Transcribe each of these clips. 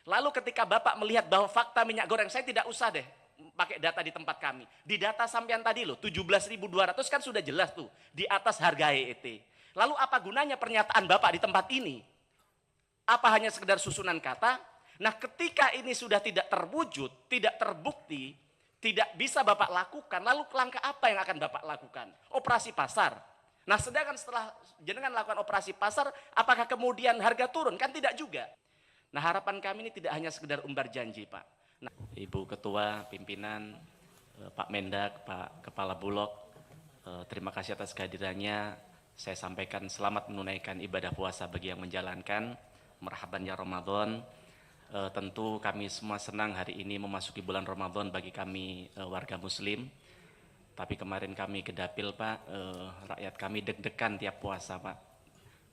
Lalu ketika Bapak melihat bahwa fakta minyak goreng, saya tidak usah deh pakai data di tempat kami. Di data sampean tadi loh, 17.200 kan sudah jelas tuh, di atas harga HET. Lalu apa gunanya pernyataan Bapak di tempat ini? Apa hanya sekedar susunan kata? Nah, ketika ini sudah tidak terwujud, tidak terbukti, tidak bisa Bapak lakukan, lalu langkah apa yang akan Bapak lakukan? Operasi pasar. Nah, sedangkan setelah jenengan lakukan operasi pasar, apakah kemudian harga turun? Kan tidak juga. Nah, harapan kami ini tidak hanya sekedar umbar janji, Pak. Nah, Ibu Ketua, Pimpinan, Pak Mendak, Pak Kepala Bulog, terima kasih atas kehadirannya. Saya sampaikan selamat menunaikan ibadah puasa bagi yang menjalankan. Marhaban ya Ramadan. Tentu kami semua senang hari ini memasuki bulan Ramadan bagi kami warga Muslim. Tapi kemarin kami ke Dapil, Pak, rakyat kami deg-degan tiap puasa, Pak.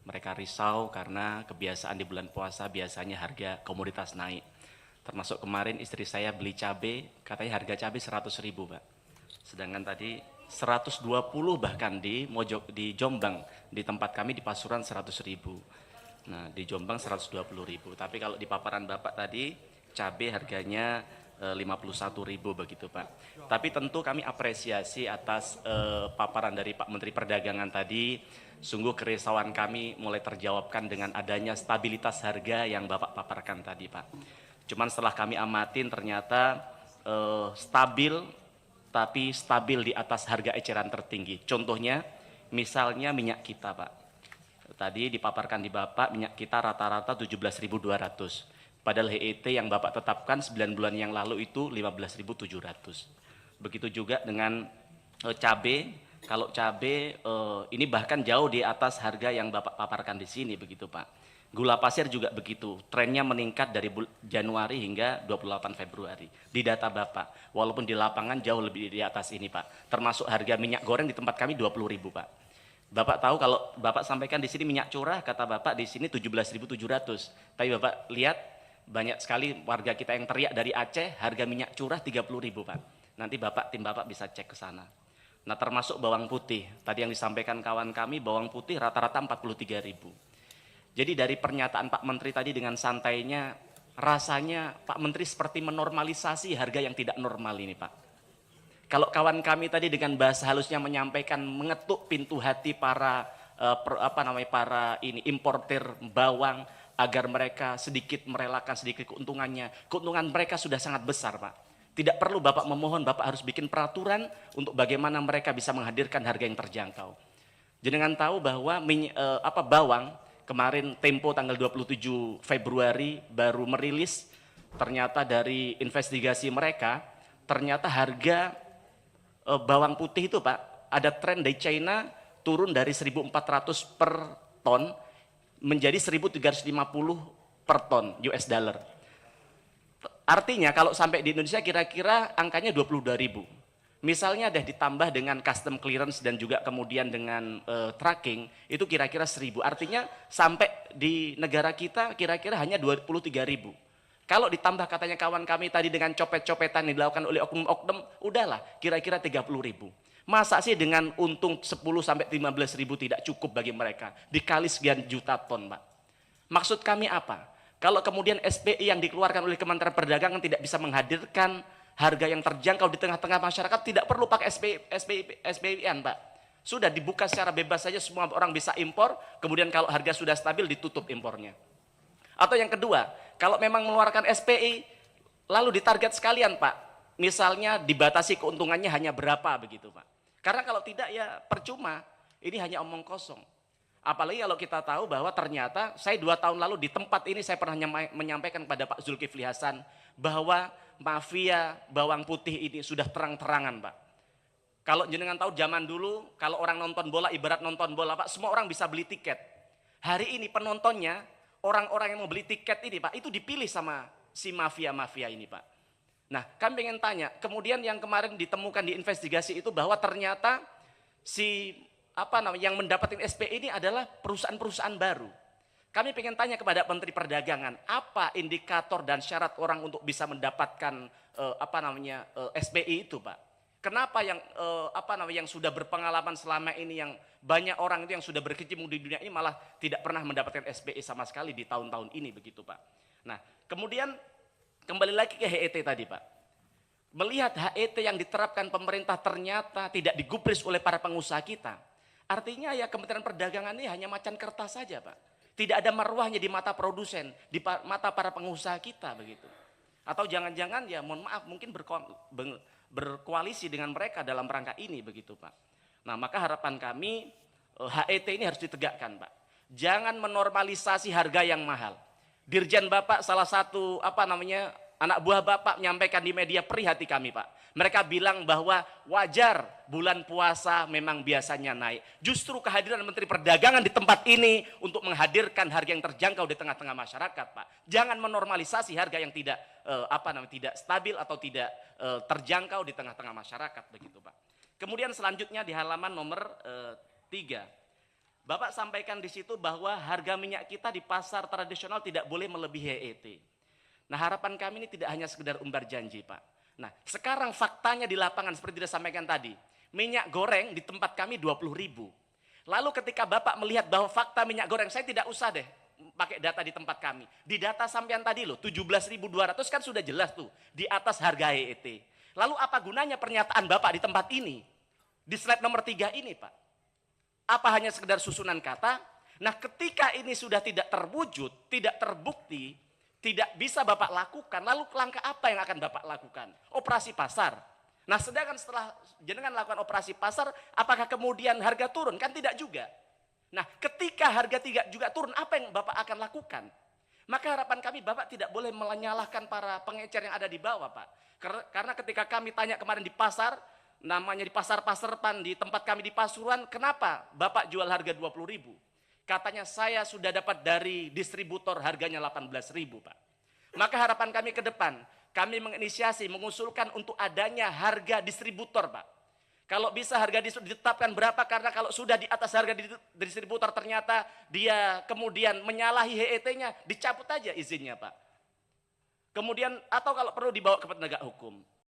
Mereka risau karena kebiasaan di bulan puasa biasanya harga komoditas naik. Termasuk kemarin istri saya beli cabai, katanya harga cabai 100.000, Pak. Sedangkan tadi 120 bahkan di Jombang, di tempat kami di Pasuruan 100.000. Nah, di Jombang 120.000. Tapi kalau di paparan Bapak tadi cabai harganya 51.000 begitu, Pak. Tapi tentu kami apresiasi atas paparan dari Pak Menteri Perdagangan tadi. Sungguh kerisauan kami mulai terjawabkan dengan adanya stabilitas harga yang Bapak paparkan tadi, Pak. Cuman setelah kami amatin ternyata stabil, tapi stabil di atas harga eceran tertinggi. Contohnya misalnya minyak kita, Pak. Tadi dipaparkan di Bapak minyak kita rata-rata 17.200. Padahal HET yang Bapak tetapkan 9 bulan yang lalu itu 15.700. Begitu juga dengan cabai. Kalau cabai ini bahkan jauh di atas harga yang Bapak paparkan di sini begitu, Pak. Gula pasir juga begitu. Trennya meningkat dari Januari hingga 28 Februari di data Bapak. Walaupun di lapangan jauh lebih di atas ini, Pak. Termasuk harga minyak goreng di tempat kami 20.000, Pak. Bapak tahu kalau Bapak sampaikan di sini minyak curah, kata Bapak di sini 17.700. Tapi Bapak lihat banyak sekali warga kita yang teriak dari Aceh, harga minyak curah 30.000, Pak. Nanti tim Bapak bisa cek ke sana. Nah, termasuk bawang putih. Tadi yang disampaikan kawan kami, bawang putih rata-rata 43.000. Jadi dari pernyataan Pak Menteri tadi dengan santainya, rasanya Pak Menteri seperti menormalisasi harga yang tidak normal ini, Pak. Kalau kawan kami tadi dengan bahasa halusnya menyampaikan mengetuk pintu hati para importir bawang agar mereka sedikit merelakan sedikit keuntungannya. Keuntungan mereka sudah sangat besar, Pak. Tidak perlu Bapak memohon, Bapak harus bikin peraturan untuk bagaimana mereka bisa menghadirkan harga yang terjangkau. Jenengan tahu bahwa bawang kemarin Tempo tanggal 27 Februari baru merilis, ternyata dari investigasi mereka, ternyata harga bawang putih itu, Pak, ada tren dari China turun dari 1.400 per ton menjadi 1.350 per ton US dollar. Artinya kalau sampai di Indonesia kira-kira angkanya 22.000. Misalnya ada ditambah dengan custom clearance dan juga kemudian dengan tracking, itu kira-kira 1.000. Artinya sampai di negara kita kira-kira hanya 23.000. Kalau ditambah katanya kawan kami tadi dengan copet-copetan yang dilakukan oleh oknum-oknum, udahlah kira-kira 30.000. Masa sih dengan untung 10 sampai 15.000 tidak cukup bagi mereka? Dikali sekian juta ton, Pak. Maksud kami apa? Kalau kemudian SPI yang dikeluarkan oleh Kementerian Perdagangan tidak bisa menghadirkan harga yang terjangkau di tengah-tengah masyarakat, tidak perlu pakai SPIN, Pak. Sudah dibuka secara bebas saja, semua orang bisa impor, kemudian kalau harga sudah stabil ditutup impornya. Atau yang kedua, kalau memang mengeluarkan SPI, lalu ditarget sekalian, Pak. Misalnya dibatasi keuntungannya hanya berapa begitu, Pak. Karena kalau tidak ya percuma, ini hanya omong kosong. Apalagi kalau kita tahu bahwa ternyata saya 2 tahun lalu di tempat ini saya pernah menyampaikan kepada Pak Zulkifli Hasan bahwa mafia bawang putih ini sudah terang-terangan, Pak. Kalau jenengan tahu zaman dulu kalau orang nonton bola, ibarat nonton bola, Pak, semua orang bisa beli tiket. Hari ini penontonnya, orang-orang yang mau beli tiket ini, Pak, itu dipilih sama si mafia-mafia ini, Pak. Nah, kami ingin tanya, kemudian yang kemarin ditemukan di investigasi itu bahwa ternyata yang mendapatkan SP ini adalah perusahaan-perusahaan baru. Kami ingin tanya kepada Menteri Perdagangan, apa indikator dan syarat orang untuk bisa mendapatkan SPI itu, Pak? Kenapa yang sudah berpengalaman selama ini, yang banyak orang itu yang sudah berkecimpung di dunia ini malah tidak pernah mendapatkan SPI sama sekali di tahun-tahun ini begitu, Pak? Nah, kemudian kembali lagi ke HET tadi Pak. Melihat HET yang diterapkan pemerintah ternyata tidak digubris oleh para pengusaha kita. Artinya ya Kementerian Perdagangan ini hanya macan kertas saja Pak. Tidak ada marwahnya di mata produsen, di mata para pengusaha kita begitu. Atau jangan-jangan ya mohon maaf mungkin berkoalisi dengan mereka dalam rangka ini begitu Pak. Nah maka harapan kami HET ini harus ditegakkan Pak. Jangan menormalisasi harga yang mahal. Dirjen Bapak salah satu anak buah Bapak menyampaikan di media perih hati kami Pak. Mereka bilang bahwa wajar bulan puasa memang biasanya naik. Justru kehadiran Menteri Perdagangan di tempat ini untuk menghadirkan harga yang terjangkau di tengah-tengah masyarakat Pak. Jangan menormalisasi harga yang tidak tidak stabil atau tidak terjangkau di tengah-tengah masyarakat begitu Pak. Kemudian selanjutnya di halaman nomor 3. Bapak sampaikan di situ bahwa harga minyak kita di pasar tradisional tidak boleh melebihi HET. Nah harapan kami ini tidak hanya sekedar umbar janji Pak. Nah sekarang faktanya di lapangan seperti disampaikan tadi, minyak goreng di tempat kami 20.000. Lalu ketika Bapak melihat bahwa fakta minyak goreng, saya tidak usah deh pakai data di tempat kami. Di data sampean tadi loh, 17.200 kan sudah jelas tuh, di atas harga HET. Lalu apa gunanya pernyataan Bapak di tempat ini? Di slide nomor 3 ini Pak. Apa hanya sekedar susunan kata? Nah ketika ini sudah tidak terwujud, tidak terbukti, tidak bisa Bapak lakukan, lalu langkah apa yang akan Bapak lakukan? Operasi pasar. Nah sedangkan setelah jenengan lakukan operasi pasar, apakah kemudian harga turun? Kan tidak juga. Nah ketika harga tidak juga turun, apa yang Bapak akan lakukan? Maka harapan kami Bapak tidak boleh menyalahkan para pengecer yang ada di bawah Pak. Karena ketika kami tanya kemarin di pasar, namanya di pasar-pasar di tempat kami di Pasuruan, kenapa Bapak jual harga 20.000? Katanya saya sudah dapat dari distributor harganya 18.000 Pak. Maka harapan kami ke depan, kami menginisiasi, mengusulkan untuk adanya harga distributor Pak. Kalau bisa harga ditetapkan berapa, karena kalau sudah di atas harga distributor ternyata dia kemudian menyalahi HET-nya, dicabut aja izinnya Pak. Kemudian atau kalau perlu dibawa ke penegak hukum.